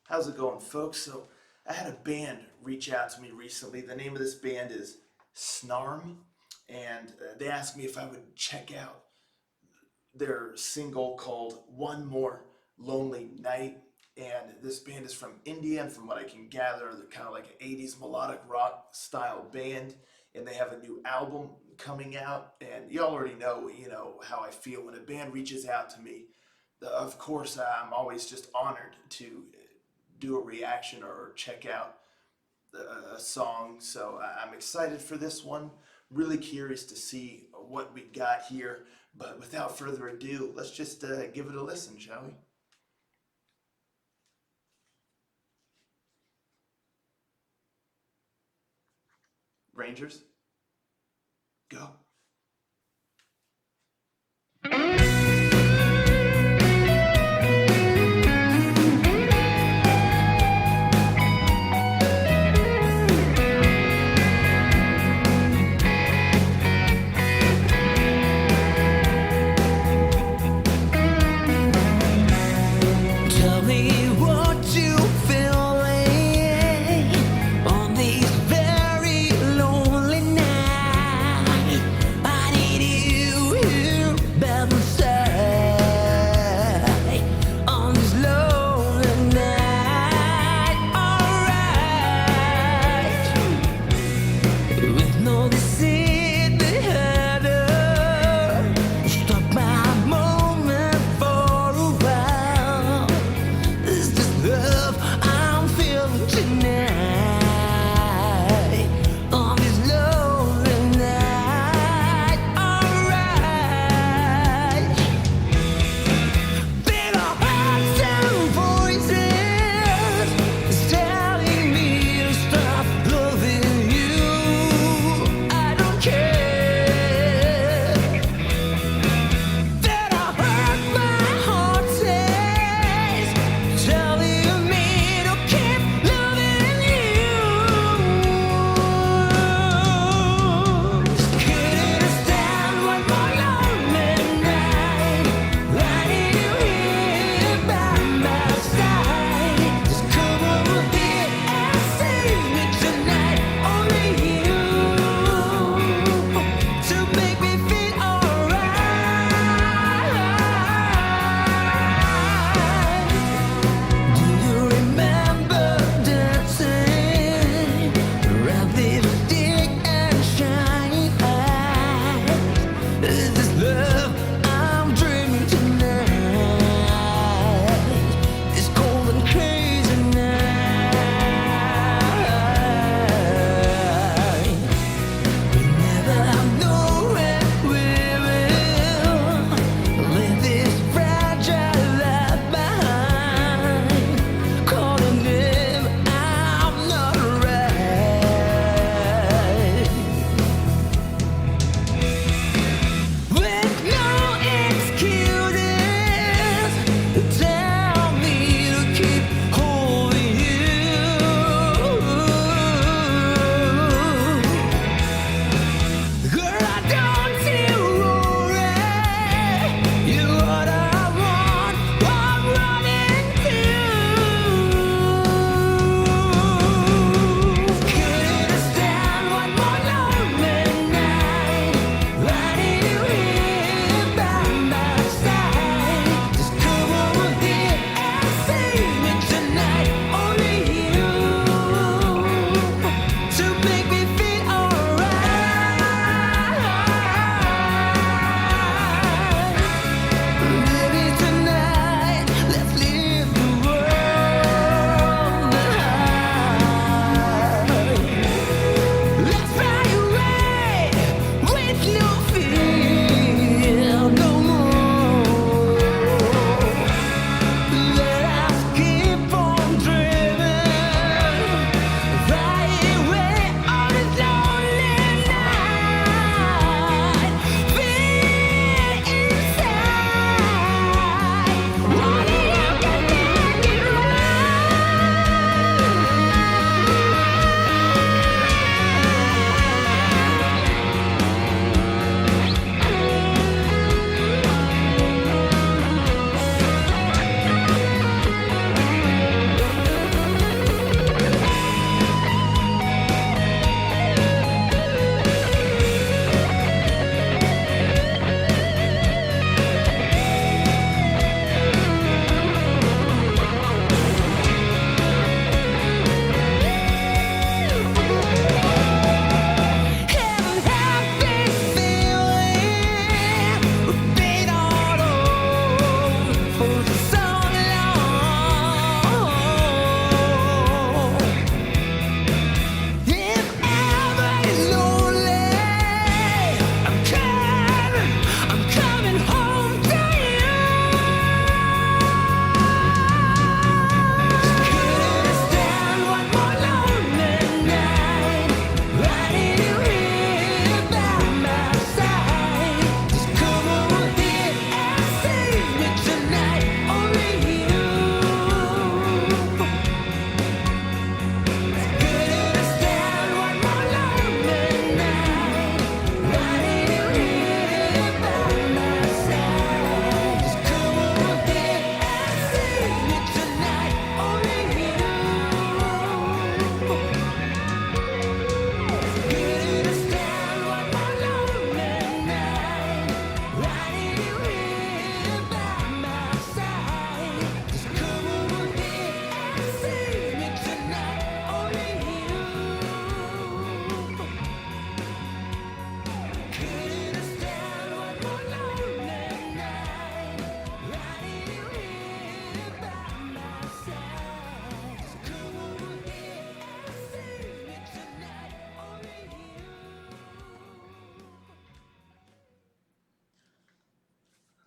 How's it going, folks? So, I had a band reach out to me recently. The name of this band is SNARM, and they asked me if I would check out their single called One More Lonely Night. And this band is from India, and from what I can gather, they're kind of like an 80s melodic rock style band. And they have a new album coming out. And you already know, how I feel when a band reaches out to me. Of course, I'm always just honored to do a reaction or check out a song. So I'm excited for this one. Really curious to see what we got here. But without further ado, let's just give it a listen, shall we? Rangers, go. Tell me what you feeling on these very lonely nights.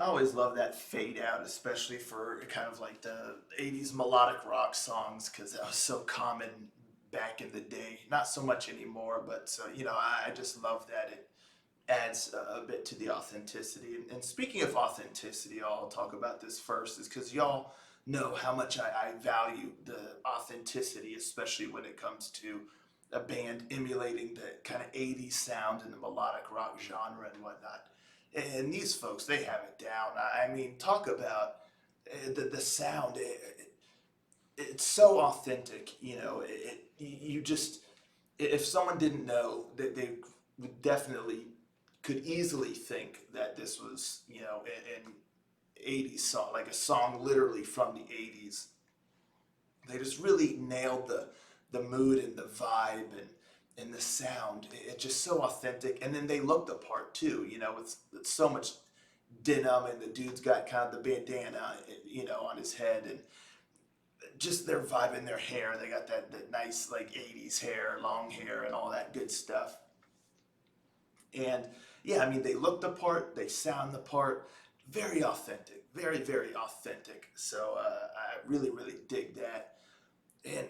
always love that fade out, especially for kind of like the 80s melodic rock songs, because that was so common back in the day. Not so much anymore, but I just love that. It adds a bit to the authenticity. And speaking of authenticity, I'll talk about this first, is because y'all know how much I value the authenticity, especially when it comes to a band emulating the kind of 80s sound and the melodic rock genre and whatnot. And these folks, they have it down. I mean, talk about the sound. It's so authentic, you just, if someone didn't know, that they would definitely could easily think that this was, an 80s song, like a song literally from the 80s. They just really nailed the mood and the vibe and the sound. It's just so authentic. And then they looked the part too, with so much denim, and the dude's got kind of the bandana, on his head, and just their vibe and their hair. They got that nice like 80s hair, long hair, and all that good stuff. And yeah, I mean, they look the part, they sound the part, very authentic, very, very authentic. So I really, really dig that.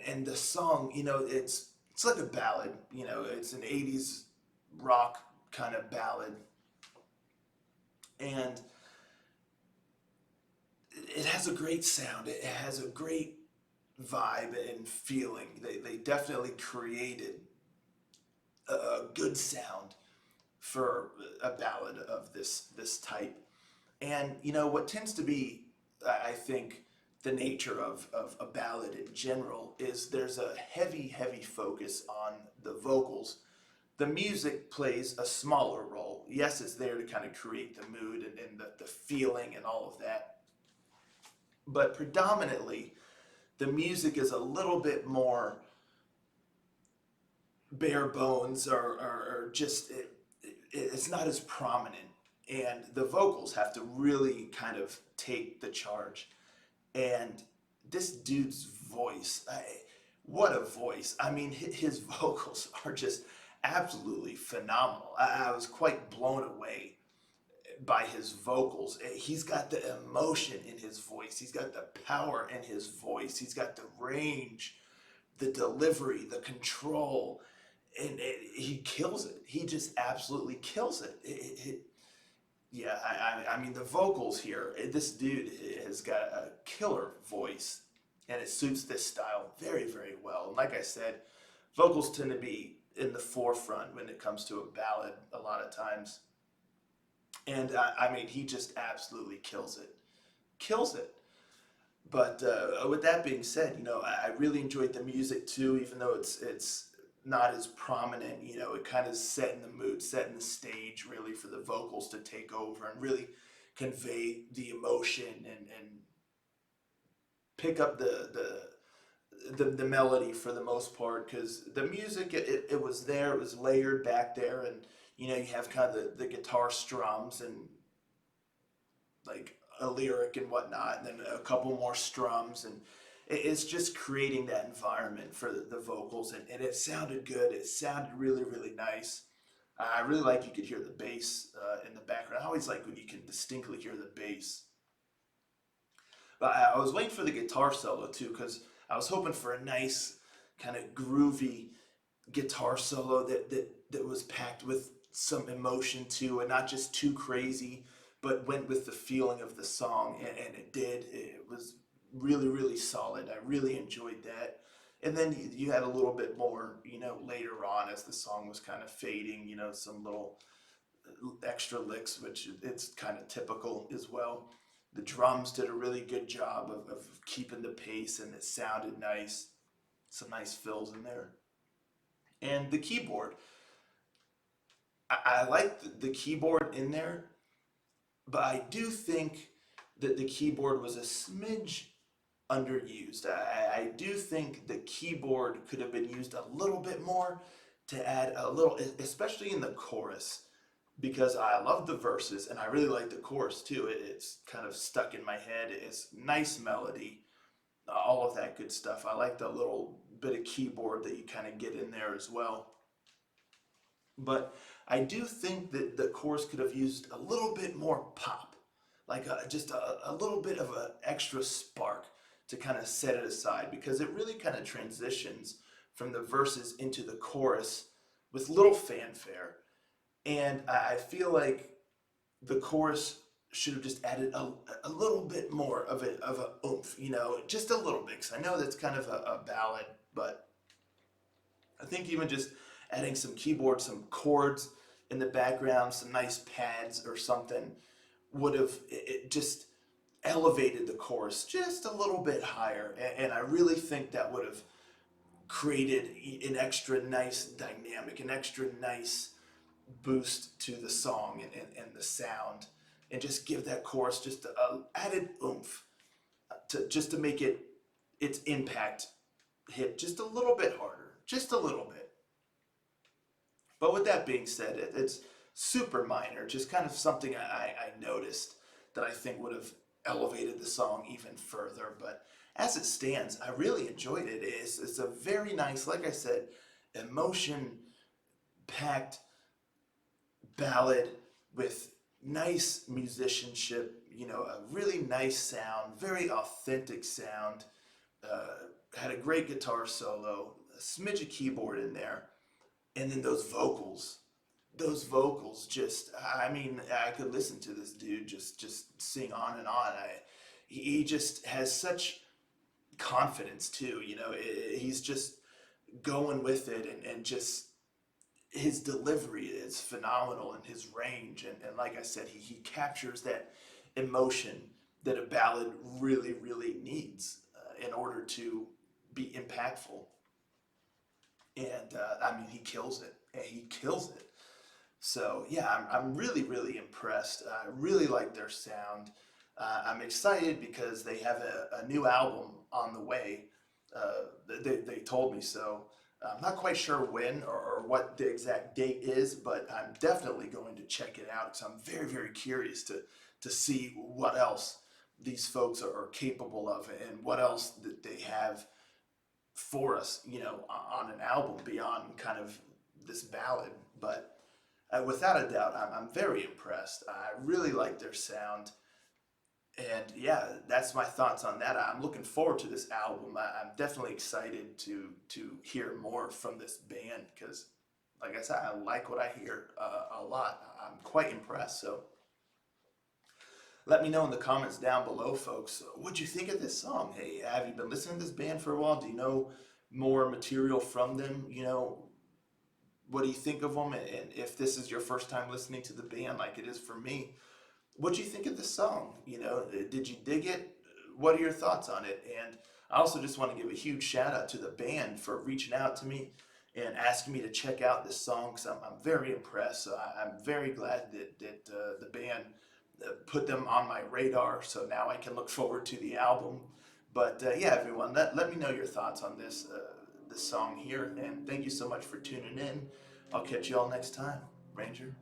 And the song, it's like a ballad, it's an 80s rock kind of ballad. And it has a great sound, it has a great vibe and feeling. They definitely created a good sound for a ballad of this type. And what tends to be, I think, the nature of a ballad in general is there's a heavy, heavy focus on the vocals. The music plays a smaller role. Yes, it's there to kind of create the mood and the feeling and all of that. But predominantly, the music is a little bit more bare bones, or just it's not as prominent, and the vocals have to really kind of take the charge. And this dude's voice, what a voice. I mean, his vocals are just absolutely phenomenal. I was quite blown away by his vocals. He's got the emotion in his voice, he's got the power in his voice, he's got the range, the delivery, the control, and he kills it. He just absolutely kills it. Yeah, I mean, the vocals here, this dude has got a killer voice, and it suits this style very, very well. And like I said, vocals tend to be in the forefront when it comes to a ballad a lot of times. And I mean, he just absolutely kills it. Kills it. But with that being said, I really enjoyed the music too, even though it's not as prominent. It kind of set in the mood, set in the stage really for the vocals to take over and really convey the emotion and pick up the melody for the most part, because the music, it was there, it was layered back there, and you have kind of the guitar strums and like a lyric and whatnot, and then a couple more strums, and it's just creating that environment for the vocals, and it sounded good. It sounded really, really nice. I really like you could hear the bass in the background. I always like when you can distinctly hear the bass. But I was waiting for the guitar solo too, because I was hoping for a nice kind of groovy guitar solo that was packed with some emotion too, and not just too crazy, but went with the feeling of the song, and it did. It was really, really solid. I really enjoyed that. And then you had a little bit more, later on as the song was kind of fading, some little extra licks, which it's kind of typical as well. The drums did a really good job of keeping the pace, and it sounded nice. Some nice fills in there. And the keyboard, I like the keyboard in there, but I do think that the keyboard was a smidge underused. I do think the keyboard could have been used a little bit more to add a little, especially in the chorus, because I love the verses and I really like the chorus too. It's kind of stuck in my head. It's nice melody, all of that good stuff. I like the little bit of keyboard that you kind of get in there as well. But I do think that the chorus could have used a little bit more pop, like just a little bit of an extra spark to kind of set it aside, because it really kind of transitions from the verses into the chorus with little fanfare. And I feel like the chorus should have just added a little bit more of a oomph, just a little bit. Because I know that's kind of a ballad, but I think even just adding some keyboard, some chords in the background, some nice pads or something would have it just elevated the chorus just a little bit higher. And I really think that would have created an extra nice dynamic, an extra nice boost to the song and the sound, and just give that chorus just a added oomph to make its impact hit just a little bit harder, just a little bit. But with that being said, it's super minor, just kind of something I noticed that I think would have elevated the song even further. But as it stands, I really enjoyed it. It's a very nice, like I said, emotion packed ballad with nice musicianship, a really nice sound, very authentic sound. Had a great guitar solo, a smidge of keyboard in there, and then those vocals just, I mean, I could listen to this dude just sing on and on. He just has such confidence too, he's just going with it, and just his delivery is phenomenal, and his range, and like I said, he captures that emotion that a ballad really needs in order to be impactful. And I mean, he kills it. He kills it. So yeah, I'm really impressed. I really like their sound. I'm excited because they have a new album on the way. They told me so. I'm not quite sure when or what the exact date is, but I'm definitely going to check it out because I'm very curious to see what else these folks are capable of, and what else that they have for us, on an album beyond kind of this ballad. But without a doubt, I'm very impressed. I really like their sound. And yeah, that's my thoughts on that. I'm looking forward to this album. I'm definitely excited to hear more from this band because, like I said, I like what I hear a lot. I'm quite impressed. So let me know in the comments down below, folks. What'd you think of this song? Hey, have you been listening to this band for a while? Do you know more material from them? What do you think of them? And if this is your first time listening to the band, like it is for me, what do you think of the song? Did you dig it? What are your thoughts on it? And I also just want to give a huge shout out to the band for reaching out to me and asking me to check out this song, because I'm very impressed. So I'm very glad that the band put them on my radar. So now I can look forward to the album. But yeah, everyone, let me know your thoughts on this song here. And thank you so much for tuning in. I'll catch you all next time. Ranger.